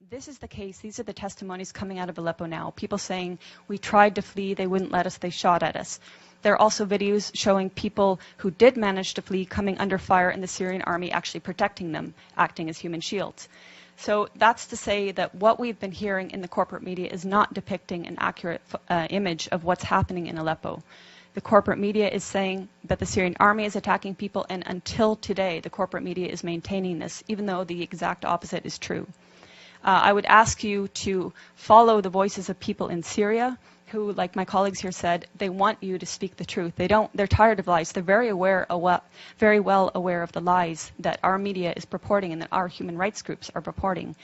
This is the case. These are the testimonies coming out of Aleppo now. People saying, we tried to flee, they wouldn't let us, they shot at us. There are also videos showing people who did manage to flee coming under fire and the Syrian army actually protecting them, acting as human shields. So that's to say that what we've been hearing in the corporate media is not depicting an accurate image of what's happening in Aleppo. The corporate media is saying that the Syrian army is attacking people, and until today, the corporate media is maintaining this, even though the exact opposite is true. I would ask you to follow the voices of people in Syria who, like my colleagues here said, they want you to speak the truth. They're tired of lies. They're very well aware of the lies that our media is purporting and that our human rights groups are purporting.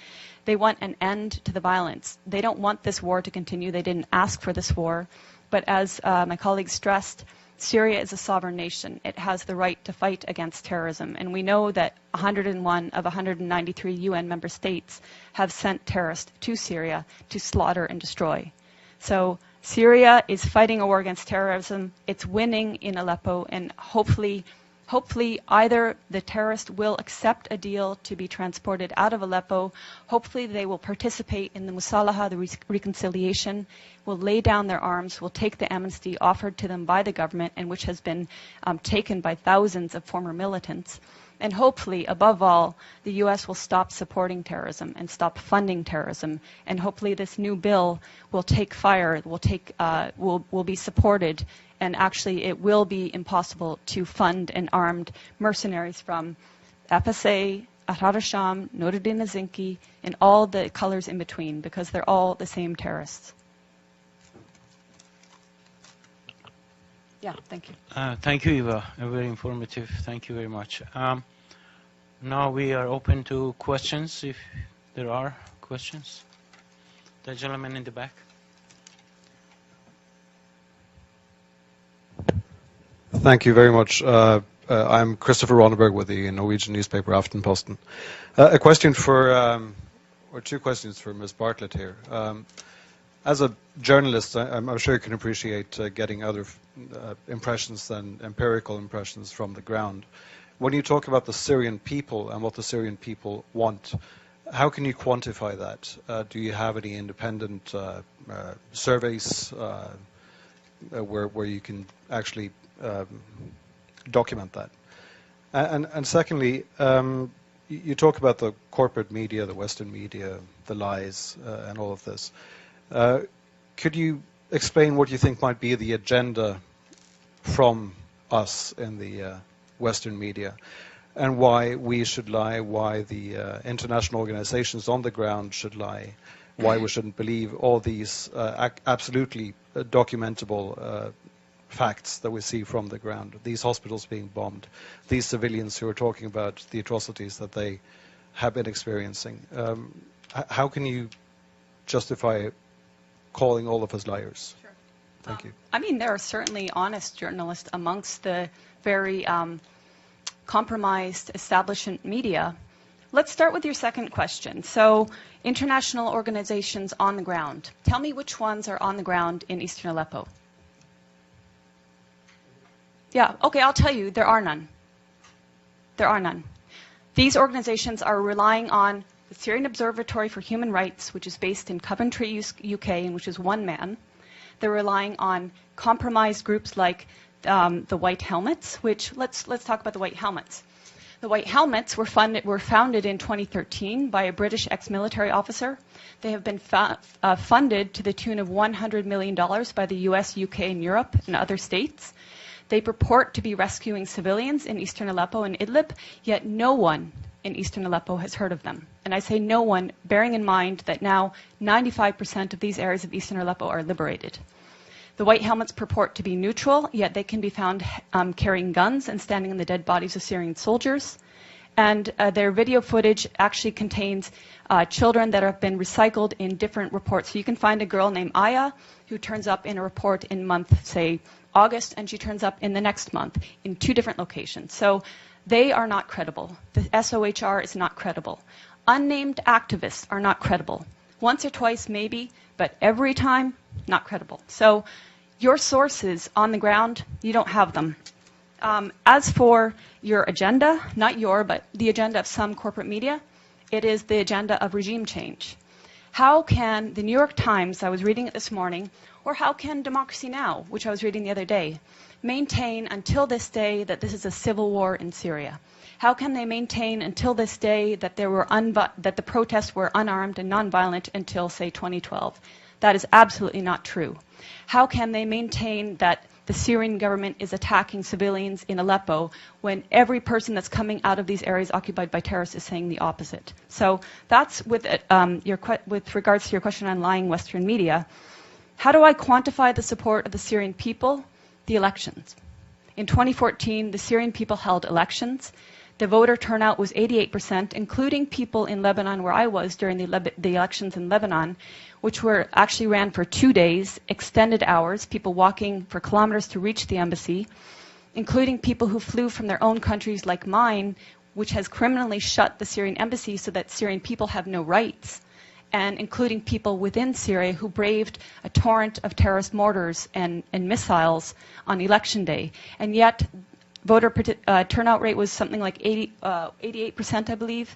They want an end to the violence. They don't want this war to continue. They didn't ask for this war. But as my colleagues stressed, Syria is a sovereign nation. It has the right to fight against terrorism. And we know that 101 of 193 UN member states have sent terrorists to Syria to slaughter and destroy. So Syria is fighting a war against terrorism. It's winning in Aleppo, and hopefully either the terrorists will accept a deal to be transported out of Aleppo, hopefully they will participate in the Musalaha, the reconciliation, will lay down their arms, will take the amnesty offered to them by the government and which has been taken by thousands of former militants. And hopefully, above all, the U.S. will stop supporting terrorism and stop funding terrorism. And hopefully this new bill will take fire, will be supported, and actually it will be impossible to fund and armed mercenaries from FSA, Ahrar al-Sham, Nuruddin al-Zinki, and all the colors in between, because they're all the same terrorists. Yeah, thank you. Thank you, Eva. Very informative. Thank you very much. Now we are open to questions, if there are questions. The gentleman in the back. Thank you very much. I'm Christopher Ronneberg with the Norwegian newspaper Aftenposten. A question for, or two questions for Ms. Bartlett here. As a journalist, I'm sure you can appreciate getting other impressions than empirical impressions from the ground. When you talk about the Syrian people and what the Syrian people want, how can you quantify that? Do you have any independent surveys where you can actually document that? And secondly, you talk about the corporate media, the Western media, the lies, and all of this. Could you explain what you think might be the agenda from us in the Western media, and why we should lie, why the international organizations on the ground should lie, why we shouldn't believe all these absolutely documentable facts that we see from the ground, these hospitals being bombed, these civilians who are talking about the atrocities that they have been experiencing. How can you justify calling all of us liars? Sure. Thank you. I mean, there are certainly honest journalists amongst the very compromised establishment media. Let's start with your second question. So, international organizations on the ground. Tell me which ones are on the ground in eastern Aleppo. Yeah, okay, I'll tell you, there are none. There are none. These organizations are relying on the Syrian Observatory for Human Rights, which is based in Coventry, UK, and which is one man. They're relying on compromised groups like the White Helmets, which, let's talk about the White Helmets. The White Helmets were founded in 2013 by a British ex-military officer. They have been funded to the tune of $100 million by the US, UK, and Europe, and other states. They purport to be rescuing civilians in eastern Aleppo and Idlib, yet no one in eastern Aleppo has heard of them. And I say no one, bearing in mind that now 95% of these areas of eastern Aleppo are liberated. The White Helmets purport to be neutral, yet they can be found carrying guns and standing on the dead bodies of Syrian soldiers. And their video footage actually contains children that have been recycled in different reports. So you can find a girl named Aya who turns up in a report in month, say, August, and she turns up in the next month in 2 different locations. So they are not credible. The SOHR is not credible. Unnamed activists are not credible. Once or twice, maybe, but every time, not credible. So your sources on the ground, you don't have them. As for your agenda, not your, but the agenda of some corporate media, It is the agenda of regime change. How can the New York Times, I was reading it this morning, or how can Democracy Now!, which I was reading the other day, maintain until this day that this is a civil war in Syria? How can they maintain until this day that that the protests were unarmed and nonviolent until, say, 2012? That is absolutely not true. How can they maintain that the Syrian government is attacking civilians in Aleppo when every person that's coming out of these areas occupied by terrorists is saying the opposite? So that's with regards to your question on lying Western media. How do I quantify the support of the Syrian people? The elections. In 2014, the Syrian people held elections. The voter turnout was 88%, including people in Lebanon, where I was during the elections in Lebanon, which were actually ran for 2 days, extended hours, people walking for kilometers to reach the embassy, including people who flew from their own countries like mine, which has criminally shut the Syrian embassy so that Syrian people have no rights, and including people within Syria who braved a torrent of terrorist mortars and missiles on election day. And yet, voter turnout rate was something like 88%, I believe.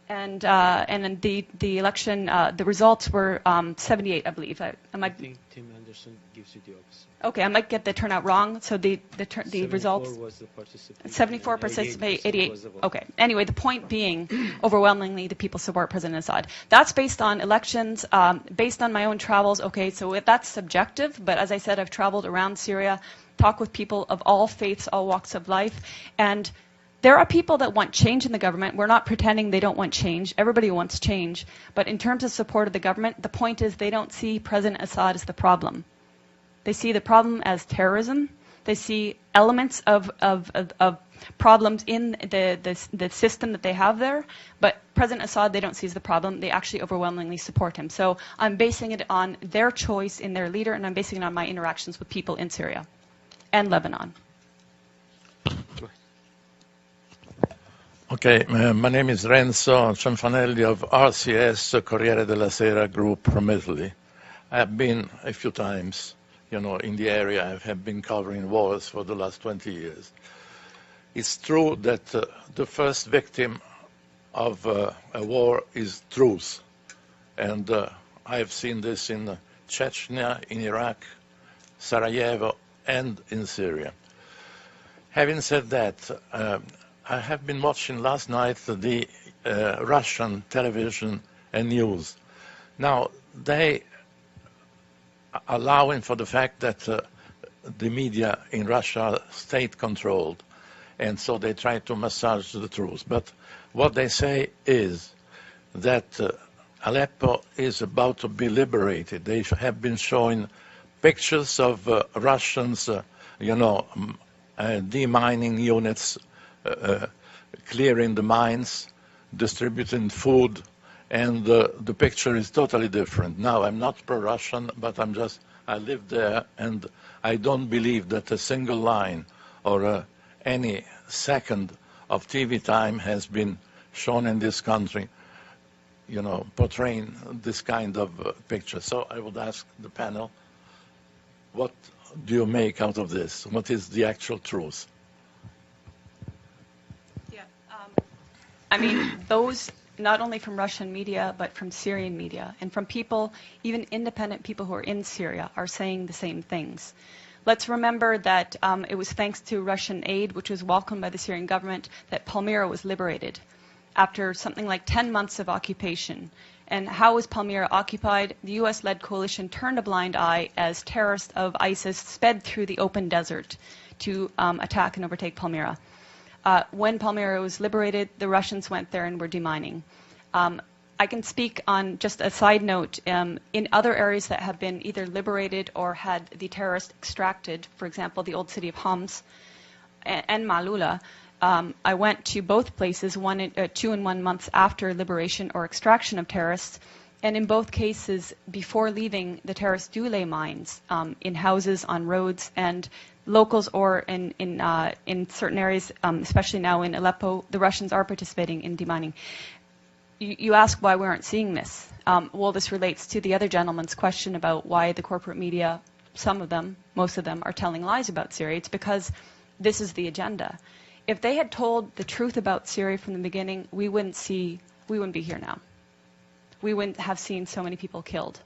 And then the election, the results were 78, I believe. I think Tim Anderson gives you the opposite. Okay, I might get the turnout wrong. So the results. 74 was the participation. 74 participate, 88. Was the vote. Okay. Anyway, the point being, overwhelmingly, the people support President Assad. That's based on elections, based on my own travels. Okay, so that's subjective. But as I said, I've traveled around Syria, talked with people of all faiths, all walks of life, and there are people that want change in the government. We're not pretending they don't want change. Everybody wants change. But in terms of support of the government, the point is they don't see President Assad as the problem. They see the problem as terrorism. They see elements of problems in the system that they have there. But President Assad, they don't see as the problem. They actually overwhelmingly support him. So I'm basing it on their choice in their leader, and I'm basing it on my interactions with people in Syria and Lebanon. Okay, my name is Renzo Cianfanelli of RCS, Corriere della Sera Group from Italy. I have been a few times, in the area. I have been covering wars for the last 20 years. It's true that the first victim of a war is truth. And I have seen this in Chechnya, in Iraq, Sarajevo, and in Syria. Having said that, I have been watching last night the Russian television and news. Now, they are allowing for the fact that the media in Russia are state-controlled, and so they try to massage the truth. But what they say is that Aleppo is about to be liberated. They have been showing pictures of Russians, demining units, clearing the mines, distributing food, and the picture is totally different. Now, I'm not pro-Russian, but I live there, and I don't believe that a single line or any second of TV time has been shown in this country, portraying this kind of picture. So I would ask the panel, what do you make out of this? What is the actual truth? Those not only from Russian media, but from Syrian media, and from people, even independent people who are in Syria, are saying the same things. Let's remember that it was thanks to Russian aid, which was welcomed by the Syrian government, that Palmyra was liberated after something like 10 months of occupation. And how was Palmyra occupied? The US-led coalition turned a blind eye as terrorists of ISIS sped through the open desert to attack and overtake Palmyra. When Palmyra was liberated, the Russians went there and were demining. I can speak on just a side note. In other areas that have been either liberated or had the terrorists extracted, for example, the old city of Homs and Malula, I went to both places 2 and 1 months after liberation or extraction of terrorists. And in both cases, before leaving, the terrorists do lay mines in houses, on roads, and locals or in certain areas, especially now in Aleppo, the Russians are participating in demining. You ask why we aren't seeing this. Well, this relates to the other gentleman's question about why the corporate media, some of them, most of them, are telling lies about Syria. It's because this is the agenda. If they had told the truth about Syria from the beginning, we wouldn't see we wouldn't be here now. We wouldn't have seen so many people killed.